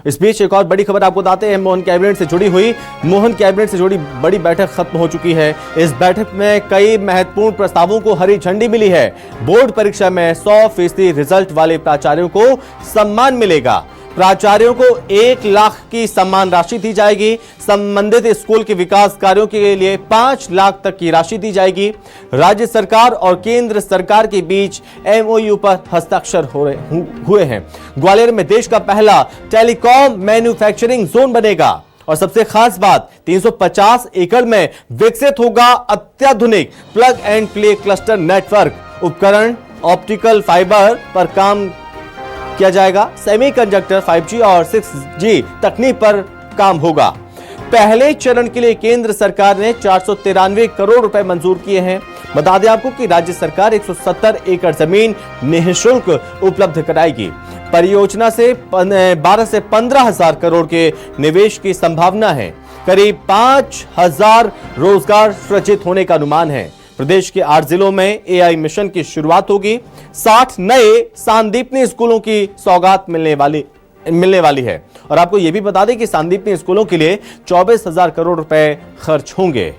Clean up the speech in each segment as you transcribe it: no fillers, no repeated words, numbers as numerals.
इस बीच एक और बड़ी खबर आपको बताते हैं, मोहन कैबिनेट से जुड़ी बड़ी बैठक खत्म हो चुकी है। इस बैठक में कई महत्वपूर्ण प्रस्तावों को हरी झंडी मिली है। बोर्ड परीक्षा में 100% रिजल्ट वाले प्राचार्यों को सम्मान मिलेगा। प्राचार्यों को 1 लाख की सम्मान राशि दी जाएगी। संबंधित स्कूल के विकास कार्यों के लिए 5 लाख तक की राशि दी जाएगी। राज्य सरकार और केंद्र सरकार के बीच MOU पर हस्ताक्षर हुए हैं। ग्वालियर में देश का पहला टेलीकॉम मैन्युफैक्चरिंग जोन बनेगा और सबसे खास बात, 350 एकड़ में विकसित होगा अत्याधुनिक plug and play cluster network. उपकरण ऑप्टिकल फाइबर पर काम किया जाएगा। सेमीकंडक्टर 5G और 6G तकनीक पर काम होगा। पहले चरण के लिए केंद्र सरकार ने 493 करोड़ रुपए मंजूर किए हैं। बता दें आपको कि राज्य सरकार 170 एकड़ जमीन निःशुल्क उपलब्ध कराएगी। परियोजना से 12 से 15 हजार करोड़ के निवेश की संभावना है। करीब 5000 रोजगार सृजित होने का अनुमान है। प्रदेश के 8 जिलों में AI मिशन की शुरुआत होगी। 60 नए सांदीपनी स्कूलों की सौगात मिलने वाली है। और आपको यह भी बता दें कि सांदीपनी स्कूलों के लिए 24,000 करोड़ रुपए खर्च होंगे।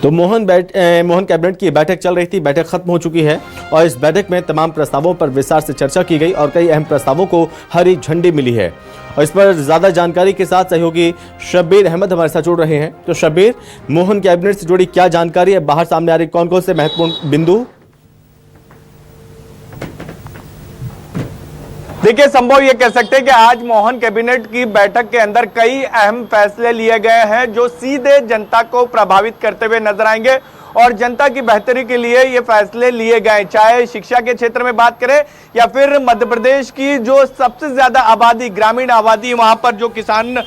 तो मोहन कैबिनेट की बैठक चल रही थी, बैठक खत्म हो चुकी है और इस बैठक में तमाम प्रस्तावों पर विस्तार से चर्चा की गई और कई अहम प्रस्तावों को हरी झंडी मिली है। और इस पर ज्यादा जानकारी के साथ सहयोगी शब्बीर अहमद हमारे साथ जुड़ रहे हैं। तो शब्बीर, मोहन कैबिनेट से जुड़ी क्या जानकारी है, बाहर सामने आ रही कौन कौन से महत्वपूर्ण बिंदु? देखिए संभव ये कह सकते हैं कि आज मोहन कैबिनेट की बैठक के अंदर कई अहम फैसले लिए गए हैं जो सीधे जनता को प्रभावित करते हुए नजर आएंगे और जनता की बेहतरी के लिए ये फैसले लिए गए। चाहे शिक्षा के क्षेत्र में बात करें या फिर मध्य प्रदेश की जो सबसे ज्यादा आबादी, ग्रामीण आबादी, वहां पर जो किसान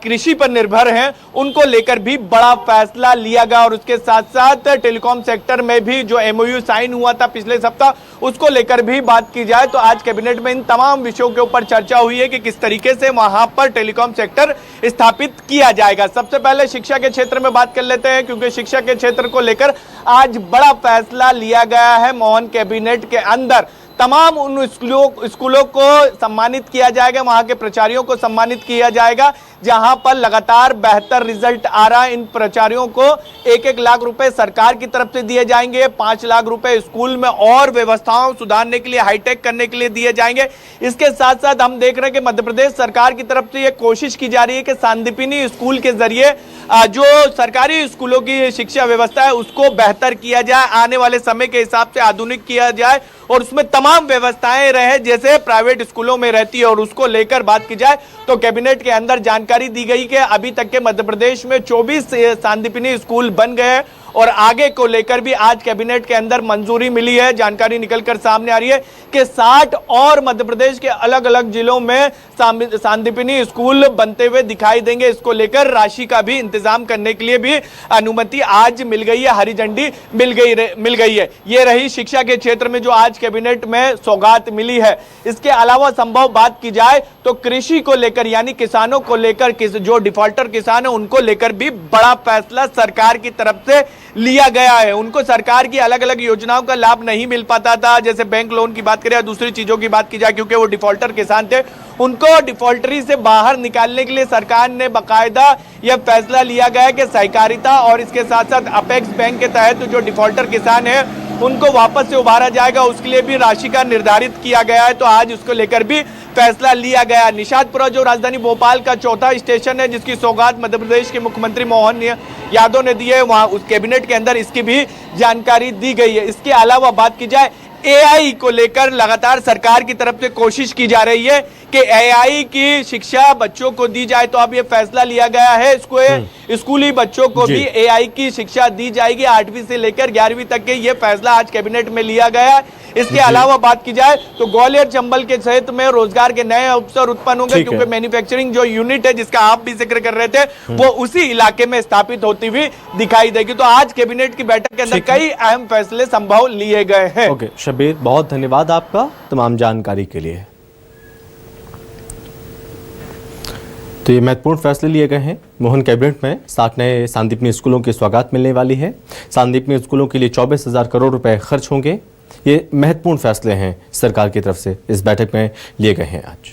कृषि पर निर्भर हैं, उनको लेकर भी बड़ा फैसला लिया गया। और उसके साथ साथ टेलीकॉम सेक्टर में भी जो MOU साइन हुआ था पिछले सप्ताह, उसको लेकर भी बात की जाए तो आज कैबिनेट में इन तमाम विषयों के ऊपर चर्चा हुई है कि किस तरीके से वहां पर टेलीकॉम सेक्टर स्थापित किया जाएगा। सबसे पहले शिक्षा के क्षेत्र में बात कर लेते हैं, क्योंकि शिक्षा के क्षेत्र को लेकर आज बड़ा फैसला लिया गया है। मोहन कैबिनेट के अंदर तमाम उन स्कूलों को सम्मानित किया जाएगा, वहां के प्राचार्यों को सम्मानित किया जाएगा जहां पर लगातार बेहतर रिजल्ट आ रहा है। इन प्राचार्यों को 1-1 लाख रुपए सरकार की तरफ से दिए जाएंगे। 5 लाख रुपए स्कूल में और व्यवस्थाओं सुधारने के लिए, हाईटेक करने के लिए दिए जाएंगे। इसके साथ साथ हम देख रहे हैं कि मध्य प्रदेश सरकार की तरफ से यह कोशिश की जा रही है कि सांदीपनी स्कूल के जरिए जो सरकारी स्कूलों की शिक्षा व्यवस्था है उसको बेहतर किया जाए, आने वाले समय के हिसाब से आधुनिक किया जाए और उसमें तमाम व्यवस्थाएं रहे जैसे प्राइवेट स्कूलों में रहती है। और उसको लेकर बात की जाए तो कैबिनेट के अंदर जानकारी दी गई कि अभी तक के मध्य प्रदेश में 24 सांदीपनी स्कूल बन गए और आगे को लेकर भी आज कैबिनेट के अंदर मंजूरी मिली है। जानकारी निकलकर सामने आ रही है कि 60 और मध्य प्रदेश के अलग अलग जिलों में सांदीपनी स्कूल बनते हुए दिखाई देंगे। इसको लेकर राशि का भी इंतजाम करने के लिए भी अनुमति आज मिल गई है, हरी झंडी मिल गई है। ये रही शिक्षा के क्षेत्र में जो आज कैबिनेट में सौगात मिली है। इसके अलावा संभव बात की जाए तो कृषि को लेकर, यानी किसानों को लेकर, जो डिफॉल्टर किसान है उनको लेकर भी बड़ा फैसला सरकार की तरफ से लिया गया है। उनको सरकार की अलग अलग योजनाओं का लाभ नहीं मिल पाता था, जैसे बैंक लोन की बात करें या दूसरी चीजों की बात की जाए, क्योंकि वो डिफॉल्टर किसान थे। उनको डिफॉल्टरी से बाहर निकालने के लिए सरकार ने बाकायदा यह फैसला लिया गया है कि सहकारिता और इसके साथ साथ अपेक्स बैंक के तहत जो डिफॉल्टर किसान है उनको वापस से उभारा जाएगा, उसके लिए भी राशि का निर्धारित किया गया है। तो आज उसको लेकर भी फैसला लिया गया। निषादपुरा जो राजधानी भोपाल का चौथा स्टेशन है जिसकी सौगात मध्य प्रदेश के मुख्यमंत्री मोहन यादव ने दी है, वहां उस कैबिनेट के अंदर इसकी भी जानकारी दी गई है। इसके अलावा बात की जाए AI को लेकर लगातार सरकार की तरफ से कोशिश की जा रही है कि AI की शिक्षा बच्चों को दी जाए। तो अब ये फैसला लिया गया है, इसको स्कूली बच्चों को भी AI की शिक्षा दी जाएगी। 8वीं से लेकर 11वीं तक के ये फैसला आज कैबिनेट में लिया गया है। इसके अलावा बात की जाए तो ग्वालियर चंबल के क्षेत्र में रोजगार के नए अवसर उत्पन्न होंगे, क्योंकि मैन्युफैक्चरिंग जो यूनिट है जिसका आप भी जिक्र कर रहे थे वो उसी इलाके में स्थापित होती हुई दिखाई देगी। तो आज कैबिनेट की बैठक के अंदर कई अहम फैसले संभव लिए गए हैं। ओके शब्बीर, बहुत धन्यवाद आपका तमाम जानकारी के लिए। तो ये महत्वपूर्ण फैसले लिए गए हैं मोहन कैबिनेट में। 60 नए सांदीपनी स्कूलों की सौगात मिलने वाली है। सांदीपनी स्कूलों के लिए 24,000 करोड़ रुपए खर्च होंगे। ये महत्वपूर्ण फैसले हैं सरकार की तरफ से इस बैठक में लिए गए हैं आज।